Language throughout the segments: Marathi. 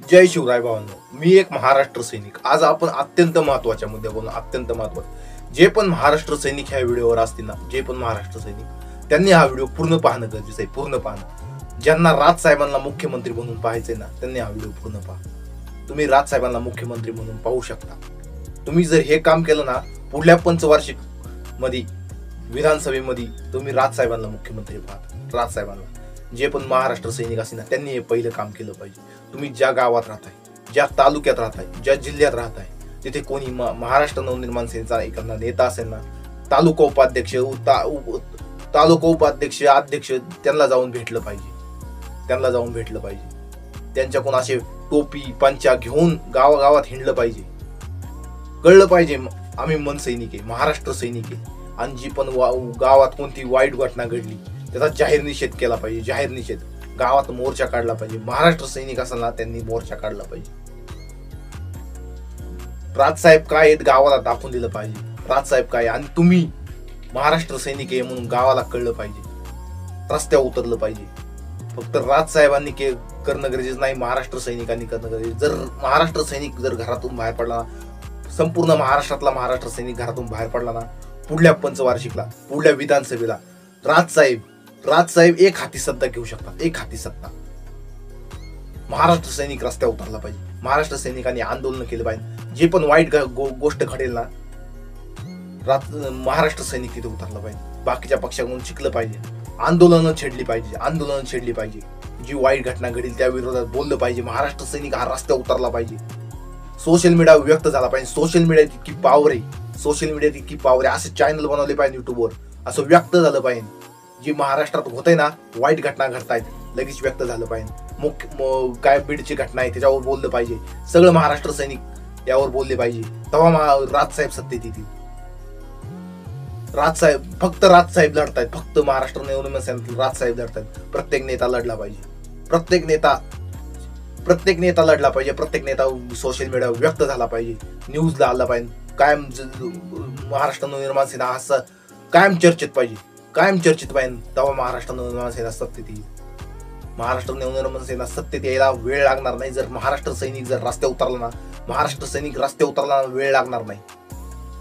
जय शिवराय भावांनो, मी एक महाराष्ट्र सैनिक. आज आपण अत्यंत महत्वाच्या मुद्द्यावर बोलू. अत्यंत महत्वाचं, जे पण महाराष्ट्र सैनिक ह्या व्हिडिओवर असतील ना, जे पण महाराष्ट्र सैनिक, त्यांनी हा व्हिडिओ पूर्ण पाहणं गरजेचं आहे. पूर्ण पाहणं. ज्यांना राज साहेबांना मुख्यमंत्री म्हणून पाहायचंय ना, त्यांनी हा व्हिडिओ पूर्ण पहा. तुम्ही राज साहेबांना मुख्यमंत्री म्हणून पाहू शकता. तुम्ही जर हे काम केलं ना, पुढल्या पंचवार्षिक मध्ये विधानसभेमध्ये तुम्ही राज साहेबांना मुख्यमंत्री पाहता. राज साहेबांना, जे पण महाराष्ट्र सैनिक असतील ना, त्यांनी हे पहिलं काम केलं पाहिजे. तुम्ही ज्या गावात राहताय, ज्या तालुक्यात राहताय, ज्या जिल्ह्यात राहताय, तिथे कोणी महाराष्ट्र नवनिर्माण सेनेचा एखादा नेता असेल ना, तालुका उपाध्यक्ष, अध्यक्ष, त्यांना जाऊन भेटलं पाहिजे. त्यांच्याकडून असे टोपी पंचा घेऊन गावागावात हिंडलं पाहिजे. कळलं पाहिजे आम्ही मन सैनिक आहे, महाराष्ट्र सैनिक आहे. आणि जी पण गावात कोणती वाईट घटना घडली त्याचा जाहीर निषेध केला पाहिजे. जाहीर निषेध, गावात मोर्चा काढला पाहिजे. महाराष्ट्र सैनिक असेल ना, त्यांनी मोर्चा काढला पाहिजे. राजसाहेब काय आहेत गावाला दाखवून दिलं पाहिजे. राजसाहेब काय, आणि तुम्ही महाराष्ट्र सैनिक आहे म्हणून गावाला कळलं पाहिजे. रस्त्यावर उतरलं पाहिजे. फक्त राजसाहेबांनी करणं गरजेचं नाही, महाराष्ट्र सैनिकांनी करणं गरजेचं. जर महाराष्ट्र सैनिक जर घरातून बाहेर पडला, संपूर्ण महाराष्ट्रातला महाराष्ट्र सैनिक घरातून बाहेर पडला ना, पुढल्या पंचवार्षिकला, पुढल्या विधानसभेला राजसाहेब एक हाती सत्ता घेऊ शकतात. एक हाती सत्ता. महाराष्ट्र सैनिक रस्त्यावर उतरला पाहिजे. महाराष्ट्र सैनिकांनी आंदोलन केलं पाहिजे. जे पण वाईट गोष्ट घडेल ना, महाराष्ट्र सैनिक तिथे उतरला पाहिजे. बाकीच्या पक्षाकडून शिकलं पाहिजे. आंदोलनं छेडली पाहिजे. जी वाईट घटना घडेल त्या विरोधात बोललं पाहिजे. महाराष्ट्र सैनिक हा रस्त्यावर उतरला पाहिजे. सोशल मीडिया व्यक्त झाला पाहिजे. सोशल मीडियात इतकी पावर आहे. असे चॅनल बनवले पाहिजे युट्यूबवर. असं व्यक्त झालं पाहिजे. जी महाराष्ट्रात होतंय ना, वाईट घटना घडतायत, लगेच व्यक्त झालं पाहिजे. काय बीडची घटना आहे त्याच्यावर बोललं पाहिजे. सगळं महाराष्ट्र सैनिक यावर बोलले पाहिजे. तेव्हा राजसाहेब सत्तेत येतील. फक्त राजसाहेब लढतायत. फक्त महाराष्ट्र नवनिर्माण सेनेतील राजसाहेब लढतायत. प्रत्येक नेता लढला पाहिजे. प्रत्येक नेता लढला पाहिजे. प्रत्येक नेता सोशल मीडिया व्यक्त झाला पाहिजे. न्यूजला आला पाहिजे. कायम महाराष्ट्र नवनिर्माण सेना असं कायम चर्चेत पाहिजे. तेव्हा महाराष्ट्र नवनिर्माण सेना सत्तेत येईल. महाराष्ट्र नवनिर्माण सेना सत्तेत यायला वेळ लागणार नाही. जर महाराष्ट्र सैनिक जर रस्त्यावर उतरला ना, वेळ लागणार नाही.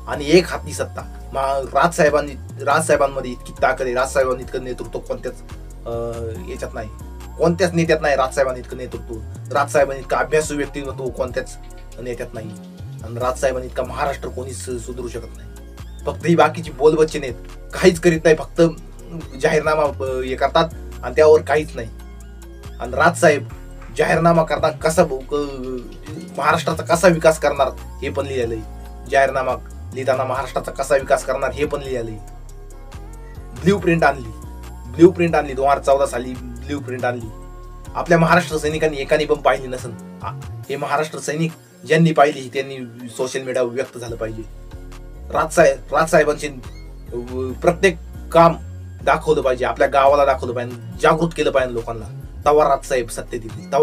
आणि एक हाती सत्ता. राजसाहेबांमध्ये इतकी ताकद आहे. राजसाहेबांनी इतकं नेतृत्व कोणत्याच नेत्यात नाही. राजसाहेबांनी इतकं नेतृत्व, राजसाहेबांनी इतकं अभ्यासू व्यक्तिमत्व कोणत्याच नेत्यात नाही. आणि राजसाहेबांनी इतका महाराष्ट्र कोणीच सुधरू शकत नाही. फक्त ही बाकीची बोलबच्चे नेत काहीच करीत नाही. फक्त जाहीरनामा हे करतात आणि त्यावर काहीच नाही. आणि राजसाहेब जाहीरनामा करता कसा महाराष्ट्राचा कसा विकास करणार हे पण लिहिलंय. जाहीरनामा लिहिताना महाराष्ट्राचा कसा विकास करणार हे पण लिहिलंय. ब्ल्यू प्रिंट आणली 2014 साली ब्ल्यू प्रिंट आणली. आपल्या महाराष्ट्र सैनिकांनी एकाने पण पाहिली नसेल. हे महाराष्ट्र सैनिक ज्यांनी पाहिली त्यांनी सोशल मीडियावर व्यक्त झालं पाहिजे. राजसाहेबांचे प्रत्येक काम दाखवलं पाहिजे. आपल्या गावाला दाखवलं पाहिजे. जागृत केलं पाहिजे लोकांना. तेव्हा राजसाहेब सत्तेत येतील.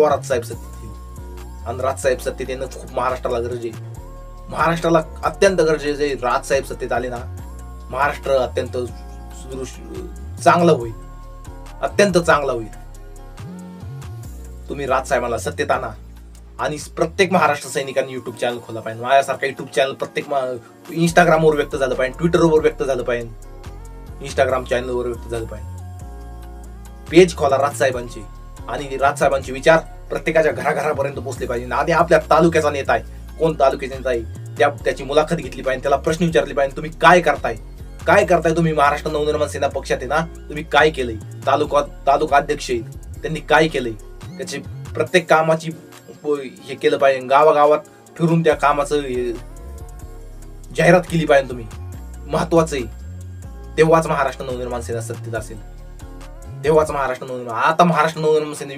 आणि राजसाहेब सत्तेत येणं खूप महाराष्ट्राला गरज आहे. महाराष्ट्राला अत्यंत गरजेचं आहे. राजसाहेब सत्तेत आले ना, महाराष्ट्र अत्यंत चांगलं होईल. तुम्ही राजसाहेबांना सत्तेत आणा. आणि प्रत्येक महाराष्ट्र सैनिकांनी युट्यूब चॅनल खोला पाहिजे. माझ्यासारखा युट्यूब चॅनल प्रत्येक इंस्टाग्रामवर व्यक्त झालं पाहिजे. ट्विटरवर व्यक्त झालं पाहिजे. इंस्टाग्राम चॅनलवर व्यक्त झालं पाहिजे. पेज खोला राजसाहेबांचे. आणि राजसाहेबांचे विचार प्रत्येकाच्या घराघरापर्यंत पोहोचले पाहिजे. आधी आपल्या तालुक्याचा नेता आहे, कोण तालुक्याचा नेता आहे, त्याची मुलाखत घेतली पाहिजे. त्याला प्रश्न विचारले पाहिजे. तुम्ही काय करताय तुम्ही महाराष्ट्र नवनिर्माण सेना पक्षात आहे ना, तुम्ही काय केलंय. तालुका अध्यक्ष आहेत, त्यांनी काय केलंय त्याची प्रत्येक कामाची हे केलं पाहिजे. गावागावात फिरून त्या कामाचं जाहिरात केली पाहिजे तुम्ही. महत्वाचं आहे. तेव्हाच महाराष्ट्र नवनिर्माण सेना सत्तेत असेल. आता महाराष्ट्र नवनिर्माण सेना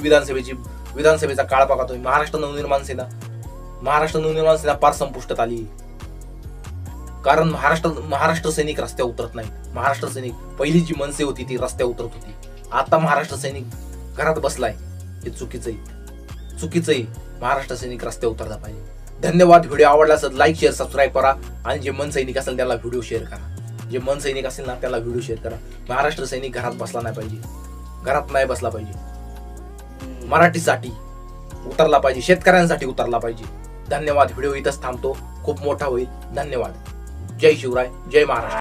विधानसभेचा काळ बघा तुम्ही. महाराष्ट्र नवनिर्माण सेना पार संपुष्टात आली. कारण महाराष्ट्र सैनिक रस्त्यावर उतरत नाही. महाराष्ट्र सैनिक पहिली जी मनसे होती ती रस्त्यावर उतरत होती. आता महाराष्ट्र सैनिक घरात बसलाय. हे चुकीचं आहे. महाराष्ट्र सैनिक रस्त्यावर उतरला पाहिजे. धन्यवाद. व्हिडिओ आवडला असेल लाईक शेअर सबस्क्राईब करा. आणि जे मन सैनिक असेल त्याला व्हिडिओ शेअर करा. महाराष्ट्र सैनिक घरात नाही बसला पाहिजे. मराठीसाठी उतरला पाहिजे, शेतकऱ्यांसाठी उतरला पाहिजे. धन्यवाद. व्हिडिओ इथंच थांबतो, खूप मोठा होईल. धन्यवाद. जय शिवराय, जय महाराष्ट्र.